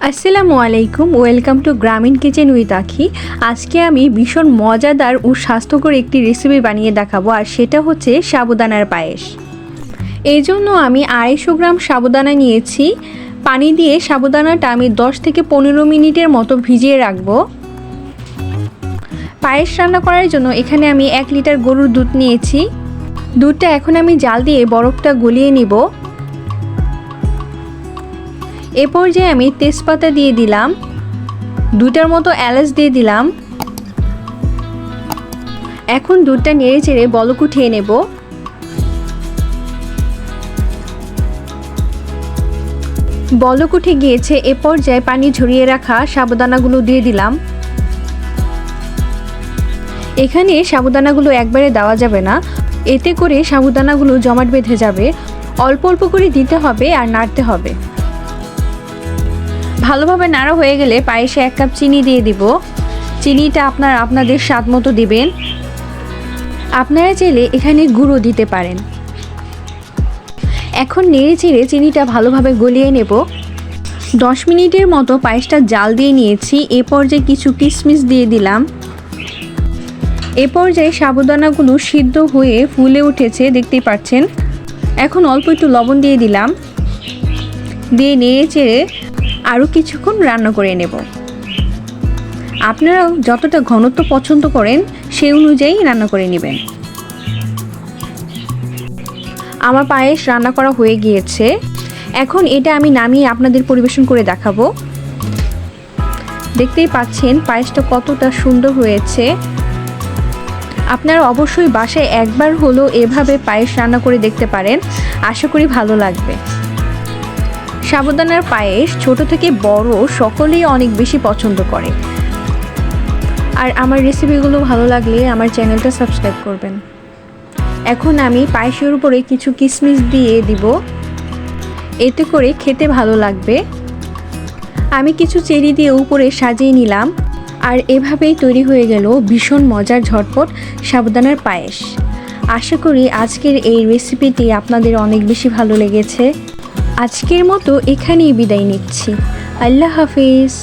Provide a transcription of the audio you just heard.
আসসালামু আলাইকুম, welcome to গ্রামীণ কিচেন উইথ আখি। আজকে আমি ভীষণ মজাদার ও স্বাস্থ্যকর একটি রেসিপি বানিয়ে দেখাবো, আর সেটা হচ্ছে সাবুদানার পায়েস। এই জন্য আমি 250 গ্রাম সাবুদানা নিয়েছি। পানি দিয়ে সাবুদানাটা আমি 10 থেকে 15 মিনিটের মতো ভিজিয়ে রাখবো। পায়েস রান্না করার জন্য এখানে আমি 1 লিটার গরুর দুধ নিয়েছি। দুধটা এখন আমি জাল দিয়ে বরফটা গলিয়ে নিব। এ পর্যায়ে আমি তেজপাতা দিয়ে দিলাম, 2টার মতো এলাচ দিয়ে দিলাম। এখন দুধটা নেড়ে চেড়ে বলক উঠিয়ে নেব। বলক উঠে গিয়েছে, এ পর্যায়ে পানি ঝরিয়ে রাখা সাবুদানাগুলো দিয়ে দিলাম। এখানে সাবুদানাগুলো একবারে দেওয়া যাবে না, এতে করে সাবুদানাগুলো জমাট বেঁধে যাবে। অল্প অল্প করে দিতে হবে আর নাড়তে হবে। ভালোভাবে নাড়া হয়ে গেলে পায়েসে 1 কাপ চিনি দিয়ে দিব। চিনিটা আপনাদের স্বাদ মতো দিবেন। আপনারা চাইলে এখানে গুঁড়ো দিতে পারেন। এখন নেড়ে চেড়ে চিনিটা ভালোভাবে গলিয়ে নেব। 10 মিনিটের মতো পায়েসটা জাল দিয়ে নিয়েছি। এ পর্যায়ে কিছু কিশমিশ দিয়ে দিলাম। এ পর্যায়ে সাবুদানাগুলো সিদ্ধ হয়ে ফুলে উঠেছে, দেখতেই পাচ্ছেন। এখন অল্প একটু লবণ দিয়ে দিলাম, দিয়ে নেড়ে চেড়ে আরও কিছুক্ষণ রান্না করে নেব। আপনারাও যতটা ঘনত্ব পছন্দ করেন সেই অনুযায়ী রান্না করে নেবেন। আমার পায়েস রান্না করা হয়ে গিয়েছে। এখন এটা আমি নামিয়ে আপনাদের পরিবেশন করে দেখাবো। দেখতেই পাচ্ছেন পায়েসটা কতটা সুন্দর হয়েছে। আপনারা অবশ্যই বাসায় একবার হলেও এভাবে পায়েস রান্না করে দেখতে পারেন, আশা করি ভালো লাগবে। সাবুদানার পায়েস ছোট থেকে বড় সকলেই অনেক বেশি পছন্দ করে। আর আমার রেসিপিগুলো ভালো লাগলে আমার চ্যানেলটা সাবস্ক্রাইব করবেন। এখন আমি পায়েসের উপরে কিছু কিশমিশ দিয়ে দিব, এতে করে খেতে ভালো লাগবে। আমি কিছু চেরি দিয়ে উপরে সাজিয়ে নিলাম। আর এভাবেই তৈরি হয়ে গেল ভীষণ মজার ঝটপট সাবুদানার পায়েস। আশা করি আজকের এই রেসিপিটি আপনাদের অনেক বেশি ভালো লেগেছে। আজকের মতো এখানেই বিদায় নিচ্ছি। আল্লাহ হাফিজ।